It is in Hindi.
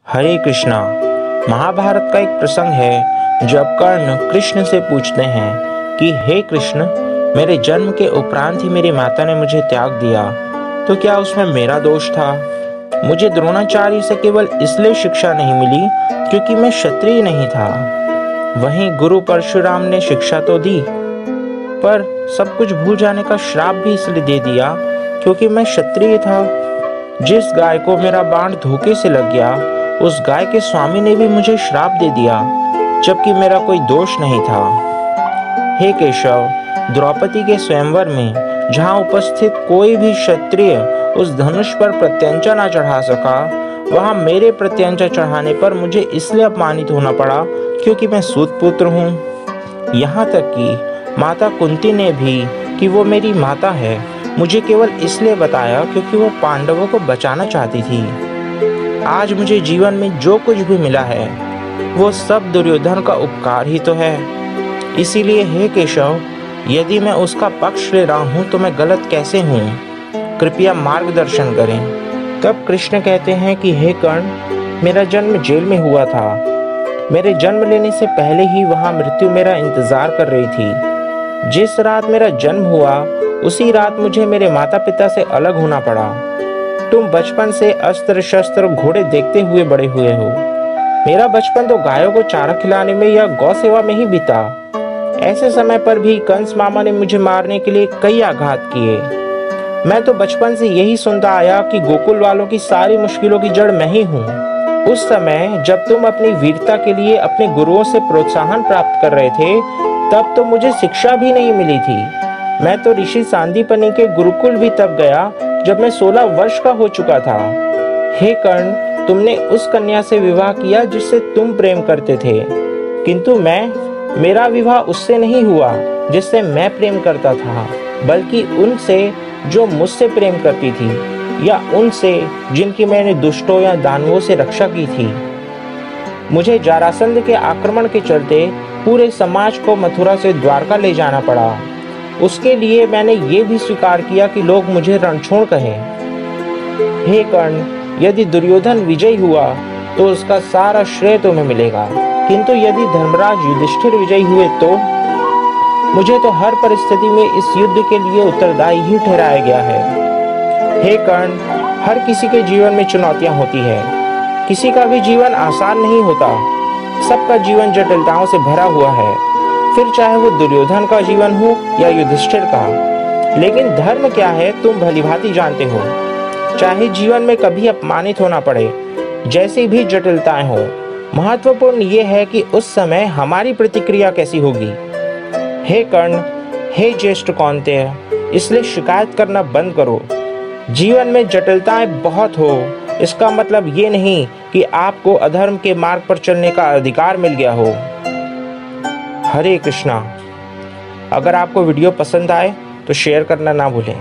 हरे कृष्णा। महाभारत का एक प्रसंग है जब कर्ण कृष्ण से पूछते हैं कि हे कृष्ण, मेरे जन्म के उपरांत ही मेरी माता ने मुझे त्याग दिया, तो क्या उसमें मेरा दोष था? मुझे द्रोणाचार्य से केवल इसलिए शिक्षा नहीं मिली क्योंकि मैं क्षत्रिय नहीं था। वहीं गुरु परशुराम ने शिक्षा तो दी, पर सब कुछ भूल जाने का श्राप भी इसलिए दे दिया क्योंकि मैं क्षत्रिय था। जिस गाय को मेरा बाण धोखे से लग गया, उस गाय के स्वामी ने भी मुझे श्राप दे दिया, जबकि मेरा कोई दोष नहीं था। हे केशव, द्रौपदी के स्वयंवर में जहाँ उपस्थित कोई भी क्षत्रिय उस धनुष पर प्रत्यंचा न चढ़ा सका, वहाँ मेरे प्रत्यंचा चढ़ाने पर मुझे इसलिए अपमानित होना पड़ा क्योंकि मैं सूत पुत्र हूँ। यहाँ तक कि माता कुंती ने भी कि वो मेरी माता है, मुझे केवल इसलिए बताया क्योंकि वो पांडवों को बचाना चाहती थी। आज मुझे जीवन में जो कुछ भी मिला है वो सब दुर्योधन का उपकार ही तो है। इसीलिए हे केशव, यदि मैं उसका पक्ष ले रहा हूँ तो मैं गलत कैसे हूँ? कृपया मार्गदर्शन करें। तब कृष्ण कहते हैं कि हे कर्ण, मेरा जन्म जेल में हुआ था। मेरे जन्म लेने से पहले ही वहाँ मृत्यु मेरा इंतजार कर रही थी। जिस रात मेरा जन्म हुआ उसी रात मुझे मेरे माता पिता से अलग होना पड़ा। तुम बचपन से अस्त्र शस्त्र घोड़े देखते हुए बड़े हुए हो। मेरा बचपन तो गायों को चारा खिलाने में या गौ सेवा में ही बीता। ऐसे समय पर भी कंस मामा ने मुझे मारने के लिए कई आघात किए। मैं तो बचपन से यही सुनता आया कि गोकुल वालों की सारी मुश्किलों की जड़ मैं ही हूँ। उस समय जब तुम अपनी वीरता के लिए अपने गुरुओं से प्रोत्साहन प्राप्त कर रहे थे, तब तो मुझे शिक्षा भी नहीं मिली थी। मैं तो ऋषि सांदीपनि के गुरुकुल भी तब गया जब मैं 16 वर्ष का हो चुका था। हे कर्ण, तुमने उस कन्या से विवाह किया जिससे तुम प्रेम करते थे, किंतु मेरा विवाह उससे नहीं हुआ जिससे मैं प्रेम करता था, बल्कि उनसे जो मुझसे प्रेम करती थी, या उनसे जिनकी मैंने दुष्टों या दानवों से रक्षा की थी। मुझे जरासंध के आक्रमण के चलते पूरे समाज को मथुरा से द्वारका ले जाना पड़ा। उसके लिए मैंने ये भी स्वीकार किया कि लोग मुझे रणछोड़ कहें। हे कर्ण, यदि दुर्योधन विजयी हुआ तो उसका सारा श्रेय तुम्हें मिलेगा, किंतु यदि धर्मराज युधिष्ठिर विजयी हुए तो मुझे तो हर परिस्थिति में इस युद्ध के लिए उत्तरदायी ही ठहराया गया है। हे कर्ण, हर किसी के जीवन में चुनौतियां होती है। किसी का भी जीवन आसान नहीं होता। सबका जीवन जटिलताओं से भरा हुआ है, फिर चाहे वो दुर्योधन का जीवन हो या युधिष्ठिर का। लेकिन धर्म क्या है तुम भलीभांति जानते हो। चाहे जीवन में कभी अपमानित होना पड़े, जैसी भी जटिलताएं हो, महत्वपूर्ण ये है कि उस समय हमारी प्रतिक्रिया कैसी होगी। हे कर्ण, हे ज्येष्ठ कौन्तेय, इसलिए शिकायत करना बंद करो। जीवन में जटिलताएं बहुत हो, इसका मतलब ये नहीं कि आपको अधर्म के मार्ग पर चलने का अधिकार मिल गया हो। हरे कृष्णा। अगर आपको वीडियो पसंद आए तो शेयर करना ना भूलें।